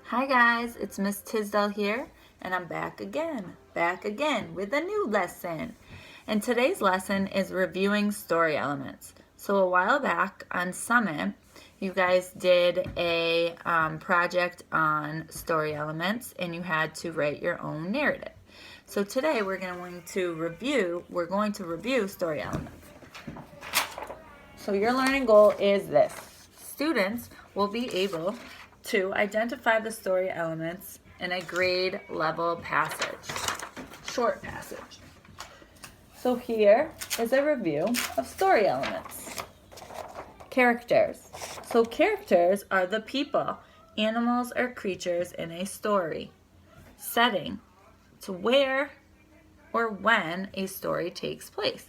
Hi guys, it's Miss Tisdale here, and I'm back again with a new lesson. And today's lesson is reviewing story elements. So a while back on Summit, you guys did a project on story elements, and you had to write your own narrative. So today we're going to review story elements. So your learning goal is this. Students will be able to identify the story elements in a grade level passage, short passage. So here is a review of story elements. Characters. So characters are the people, animals, or creatures in a story. Setting. To where or when a story takes place.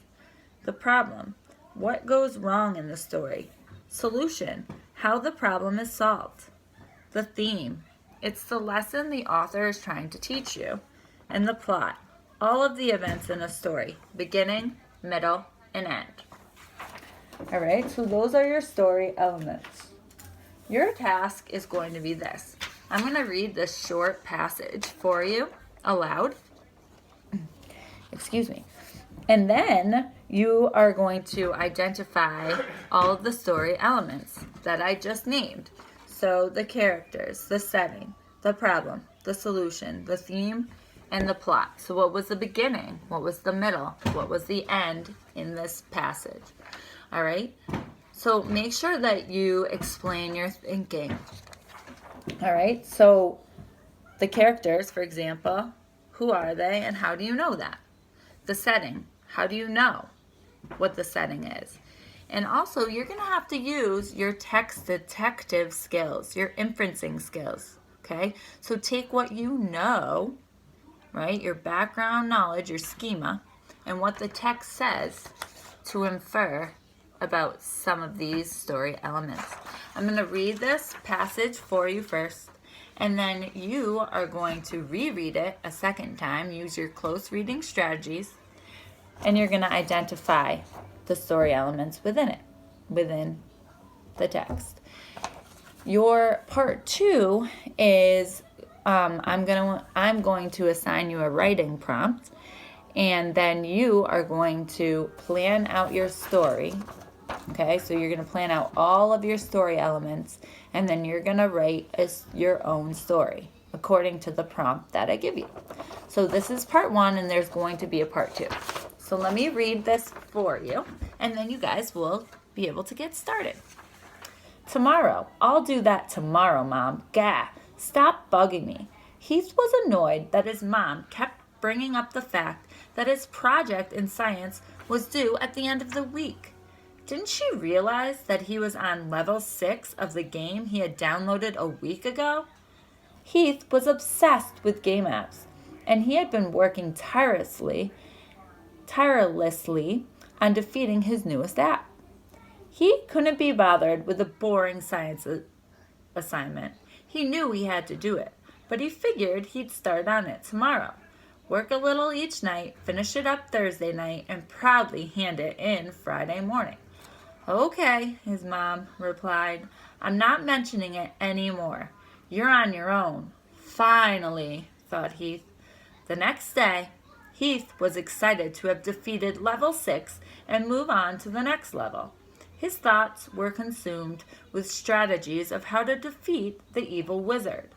The problem. What goes wrong in the story? Solution. How the problem is solved. The theme. It's the lesson the author is trying to teach you. And the plot. All of the events in a story. Beginning, middle, and end. Alright, so those are your story elements. Your task is going to be this. I'm going to read this short passage for you aloud. Excuse me. And then you are going to identify all of the story elements that I just named. So the characters, the setting, the problem, the solution, the theme, and the plot. So what was the beginning? What was the middle? What was the end in this passage? All right? So make sure that you explain your thinking. All right? So the characters, for example, who are they and how do you know that? The setting. How do you know what the setting is? And also, you're going to have to use your text detective skills, your inferencing skills, okay? So take what you know, right, your background knowledge, your schema, and what the text says to infer about some of these story elements. I'm going to read this passage for you first, and then you are going to reread it a second time, use your close reading strategies, and you're going to identify the story elements within the text. Your part 2 is I'm going to assign you a writing prompt, and then you are going to plan out your story. Okay, so you're going to plan out all of your story elements, and then you're going to write your own story according to the prompt that I give you. So this is part 1, and there's going to be a part 2. So let me read this for you, and then you guys will be able to get started. Tomorrow. I'll do that tomorrow, Mom. Gah, stop bugging me. Heath was annoyed that his mom kept bringing up the fact that his project in science was due at the end of the week. Didn't she realize that he was on level 6 of the game he had downloaded a week ago? Heath was obsessed with game apps, and he had been working tirelessly on defeating his newest app. He couldn't be bothered with a boring science assignment. He knew he had to do it, but he figured he'd start on it tomorrow. Work a little each night, finish it up Thursday night, and proudly hand it in Friday morning. Okay, his mom replied. I'm not mentioning it anymore. You're on your own. Finally, thought Heath. The next day, Heath was excited to have defeated level 6 and move on to the next level. His thoughts were consumed with strategies of how to defeat the evil wizard.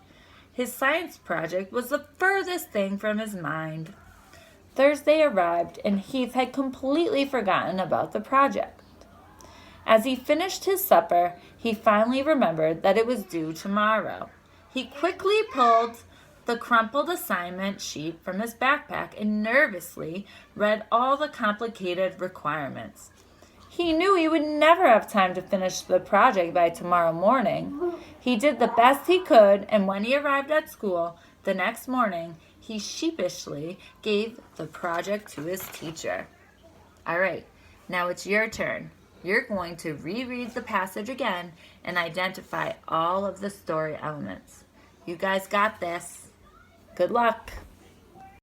His science project was the furthest thing from his mind. Thursday arrived, and Heath had completely forgotten about the project. As he finished his supper, he finally remembered that it was due tomorrow. He quickly pulled the crumpled assignment sheet from his backpack and nervously read all the complicated requirements. He knew he would never have time to finish the project by tomorrow morning. He did the best he could, and when he arrived at school the next morning, he sheepishly gave the project to his teacher. All right, now it's your turn. You're going to reread the passage again and identify all of the story elements. You guys got this. Good luck.